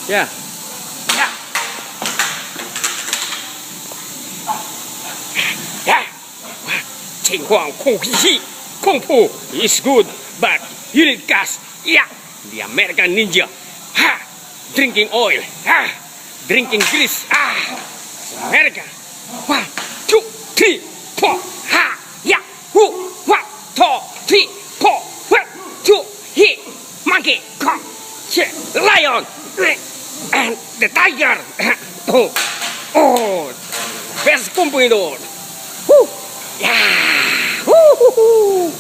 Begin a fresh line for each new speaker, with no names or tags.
Yeah.
Yeah. Yeah. 情况恐惧，恐怖 is good, but you need gas. Yeah. The American ninja. Ha. Drinking oil. Ha. Drinking grease. Ah. America. 1, 2, 3, 4. Ha. Yeah. 1, 2, 3, 4. 1, 2, 3. Monkey. Come. Lion. And the tiger. Oh. Oh. Best company. Yeah. Woo-hoo-hoo.